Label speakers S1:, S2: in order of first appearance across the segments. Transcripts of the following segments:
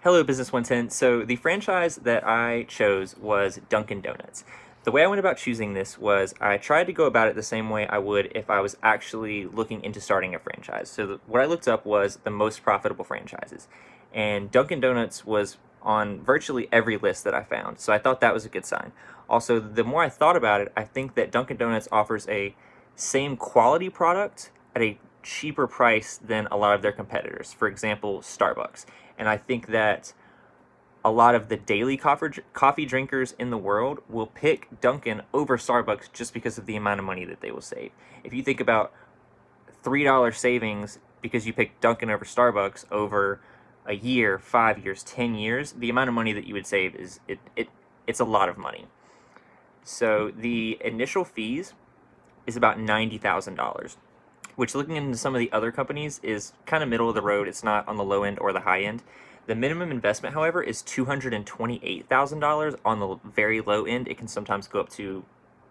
S1: Hello, Business 110. So the franchise that I chose was Dunkin' Donuts. The way I went about choosing this was I tried to go about it the same way I would if I was actually looking into starting a franchise. So what I looked up was the most profitable franchises, and Dunkin' Donuts was on virtually every list that I found. So I thought that was a good sign. Also, the more I thought about it, I think that Dunkin' Donuts offers a same quality product at a cheaper price than a lot of their competitors. For example, Starbucks. And I think that a lot of the daily coffee drinkers in the world will pick Dunkin' over Starbucks just because of the amount of money that they will save. If you think about $3 savings because you pick Dunkin' over Starbucks over a year, 5 years, 10 years, the amount of money that you would save it's a lot of money. So the initial fees is about $90,000, which, looking into some of the other companies, is kind of middle of the road. It's not on the low end or the high end. The minimum investment, however, is $228,000 on the very low end. It can sometimes go up to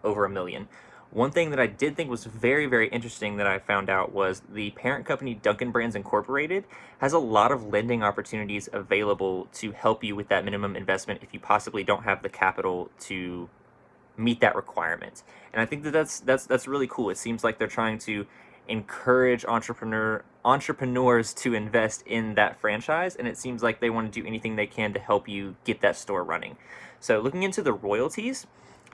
S1: over a million. One thing that I did think was very, very interesting that I found out was the parent company, Dunkin' Brands Incorporated, has a lot of lending opportunities available to help you with that minimum investment if you possibly don't have the capital to meet that requirement. And I think that that's really cool. It seems like they're trying to encourage entrepreneurs to invest in that franchise, and it seems like they want to do anything they can to help you get that store running. So looking into the royalties,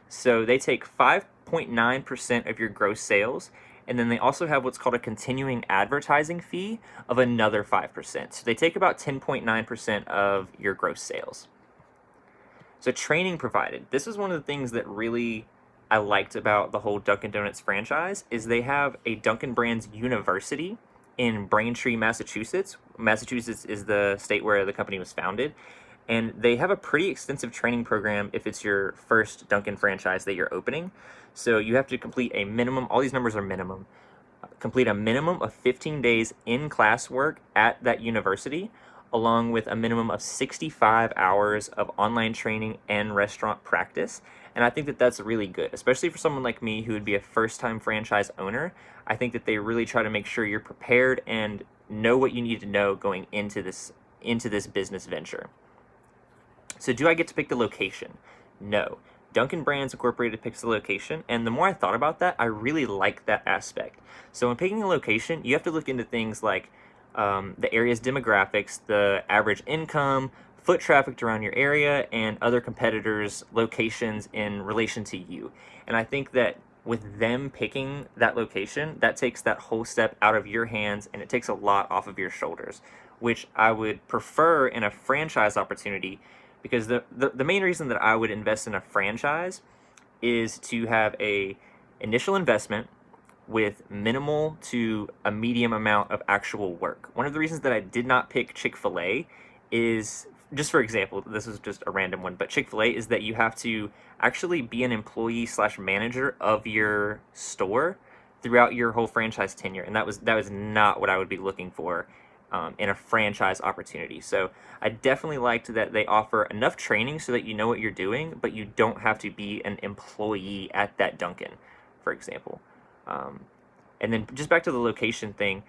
S1: so they take 5.9% of your gross sales, and then they also have what's called a continuing advertising fee of another 5%. So they take about 10.9% of your gross sales. So training provided. This is one of the things that really I liked about the whole Dunkin' Donuts franchise is they have a Dunkin' Brands University in Braintree, Massachusetts. Massachusetts is the state where the company was founded. And they have a pretty extensive training program if it's your first Dunkin' franchise that you're opening. So you have to complete a minimum, all these numbers are minimum, complete a minimum of 15 days in class work at that university, along with a minimum of 65 hours of online training and restaurant practice. And I think that that's really good, especially for someone like me who would be a first-time franchise owner. I think that they really try to make sure you're prepared and know what you need to know going into this business venture. So do I get to pick the location? No. Dunkin' Brands Incorporated picks the location, and the more I thought about that, I really like that aspect. So when picking a location, you have to look into things like the area's demographics, the average income, foot traffic around your area, and other competitors' locations in relation to you. And I think that with them picking that location, that takes that whole step out of your hands and it takes a lot off of your shoulders, which I would prefer in a franchise opportunity because the main reason that I would invest in a franchise is to have a initial investment with minimal to a medium amount of actual work. One of the reasons that I did not pick Chick-fil-A is, just for example, this is just a random one, but Chick-fil-A is that you have to actually be an employee slash manager of your store throughout your whole franchise tenure, and that was not what I would be looking for in a franchise opportunity. So I definitely liked that they offer enough training so that you know what you're doing, but you don't have to be an employee at that Dunkin', for example. And then just back to the location thing,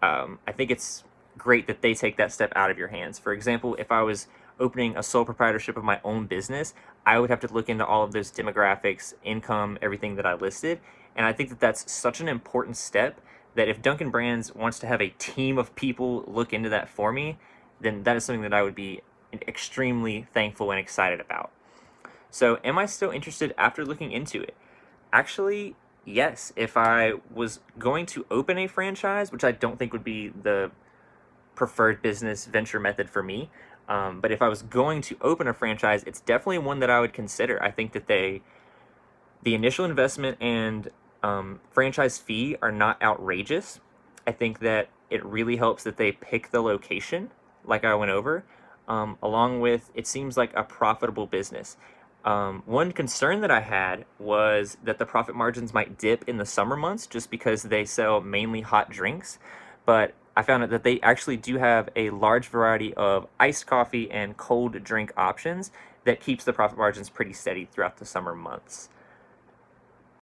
S1: I think it's great that they take that step out of your hands. For example, if I was opening a sole proprietorship of my own business, I would have to look into all of those demographics, income, everything that I listed. And I think that that's such an important step that if Dunkin' Brands wants to have a team of people look into that for me, then that is something that I would be extremely thankful and excited about. So am I still interested after looking into it? Actually, yes. If I was going to open a franchise, which I don't think would be the preferred business venture method for me, but if I was going to open a franchise, it's definitely one that I would consider. I think that the initial investment and franchise fee are not outrageous. I think that it really helps that they pick the location, like I went over, along with it seems like a profitable business. One concern that I had was that the profit margins might dip in the summer months just because they sell mainly hot drinks, but I found out that they actually do have a large variety of iced coffee and cold drink options that keeps the profit margins pretty steady throughout the summer months.